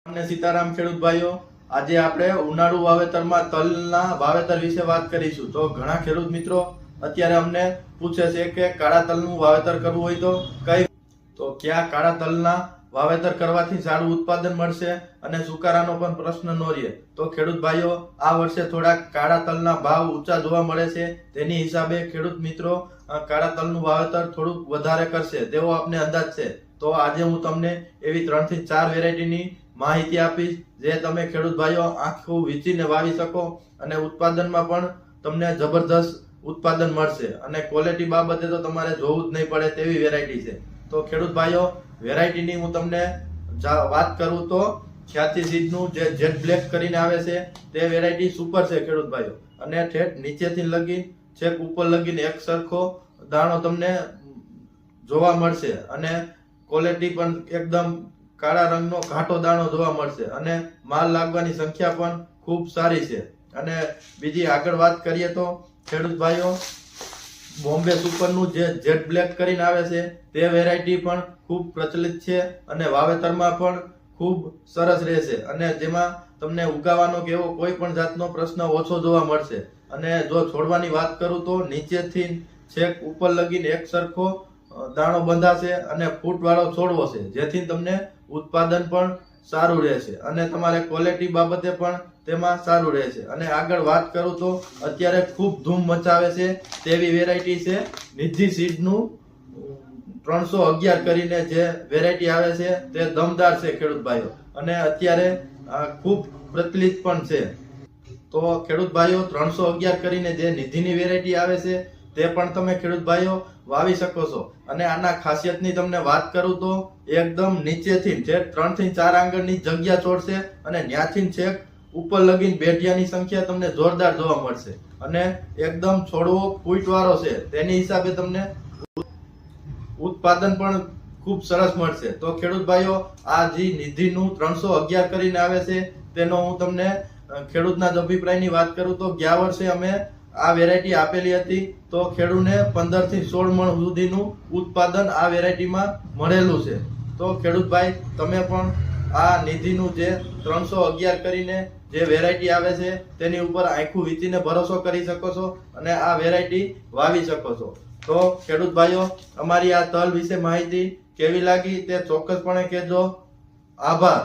અને સીતારામ ખેડૂત ભાઈઓ, આજે આપણે ઉનાળુ વાવેતરમાં તલના વાવેતર વિશે વાત કરીશું. તો ઘણા ખેડૂત મિત્રો અત્યારે અમને પૂછે છે કે કાળા તલનું વાવેતર કરવું હોય તો ક્યાં કાળા તલના વાવેતર કરવાથી સારું ઉત્પાદન મળશે અને સુકારાનો પણ પ્રશ્ન ન રહે. તો ખેડૂત ભાઈઓ, આ વર્ષે થોડા કાળા તલના ભાવ ઊંચા જોવા મળે છે. તેની હિસાબે ખેડૂત મિત્રો કાળા તલનું વાવેતર થોડુંક વધારે કરશે તેવો આપને અંદાજ છે. તો આજે હું તમને એવી 3 થી 4 વેરાયટીની માહિતી આપીશ જે તમે ખેડૂત ભાઈઓ આખું વીંચીને વાવી શકો અને ઉત્પાદનમાં પણ તમને જબરદસ્ત ઉત્પાદન મળશે અને ક્વોલિટી બાબતે તો તમારે જોવું જ નહીં પડે તેવી વેરાયટી છે. તો ખેડૂત ભાઈઓ, વેરાયટીની હું તમને વાત કરું તો ખ્યાતિ સીડનું જે જેટ બ્લેક કરીને આવે છે તે વેરાયટી સુપર છે ખેડૂત ભાઈઓ. અને ઠેઠ નીચેથી લગીને છેક ઉપર લગીને એક સરખો દાણો તમને જોવા મળશે અને ક્વોલિટી પણ એકદમ કાળા રંગનો ઘાટો દાણો જોવા મળશે અને માલ લાગવાની સંખ્યા પણ ખૂબ સારી છે. અને બીજી આગળ વાત કરીએ તો ખેડૂત ભાઈઓ, બોમ્બે સુપરનું જે જેટ બ્લેક કરીને આવે છે તે વેરાયટી પણ ખૂબ પ્રચલિત છે અને વાવેતરમાં પણ ખૂબ સરસ રહેશે અને જેમાં તમને ઉગાવાનો કે એવો કોઈ પણ જાતનો પ્રશ્ન ઓછો જોવા મળશે. અને જો છોડવાની વાત કરું તો નીચેથી છેક ઉપર લગીને એક સરખો દાણો બંધાશે અને ફૂટ વાળો છોડવો છે, જેથી તમને ઉત્પાદન પણ સારું રહેશે અને તમારે ક્વોલિટી બાબતે પણ તેમાં સારું રહેશે. અને આગળ વાત કરું તો અત્યારે ખૂબ ધૂમ મચાવે છે તેવી વેરાયટી છે નિધિ સીડનું 311 કરીને જે વેરાયટી આવે છે તે દમદાર છે ખેડૂત ભાઈઓ અને અત્યારે ખૂબ પ્રચલિત પણ છે. તો ખેડૂત ભાઈઓ, 311 કરીને જે નિધિની વેરાયટી આવે છે તે પણ તમે ખેડૂત ભાઈઓ વાવી શકો છો. અને આના ખાસિયતની તમને વાત કરું તો એકદમ નીચેથી 3 થી 4 આંગળની જગ્યા છોડશે અને ત્યાંથી છેક ઉપર લગીને બેઠિયાની સંખ્યા તમને જોરદાર જોવા મળશે અને એકદમ છોડવો ફૂટ વાળો છે. તેની હિસાબે તમને ઉત્પાદન પણ ખૂબ સરસ મળશે. તો ખેડૂત ભાઈઓ, આ જે નિધિનું 311 કરીને આવે છે તેનો હું તમને ખેડૂતના અભિપ્રાયની વાત કરું તો ગયા વર્ષે અમે આ વેરાયટી આપેલી હતી તો ખેડૂતને 15 થી 16 મણ સુધીનું ઉત્પાદન આ વેરાયટીમાં મળેલું છે. તો ખેડૂત ભાઈ, તમે પણ આ નિધિનું જે 311 કરીને જે વેરાયટી આવે છે તેની ઉપર આંખું વીંચીને ભરોસો કરી શકો છો અને આ વેરાયટી વાવી શકો છો. તો ખેડૂત ભાઈઓ, અમારી આ તલ વિશે માહિતી કેવી લાગી તે ચોક્કસપણે કહેજો. આભાર.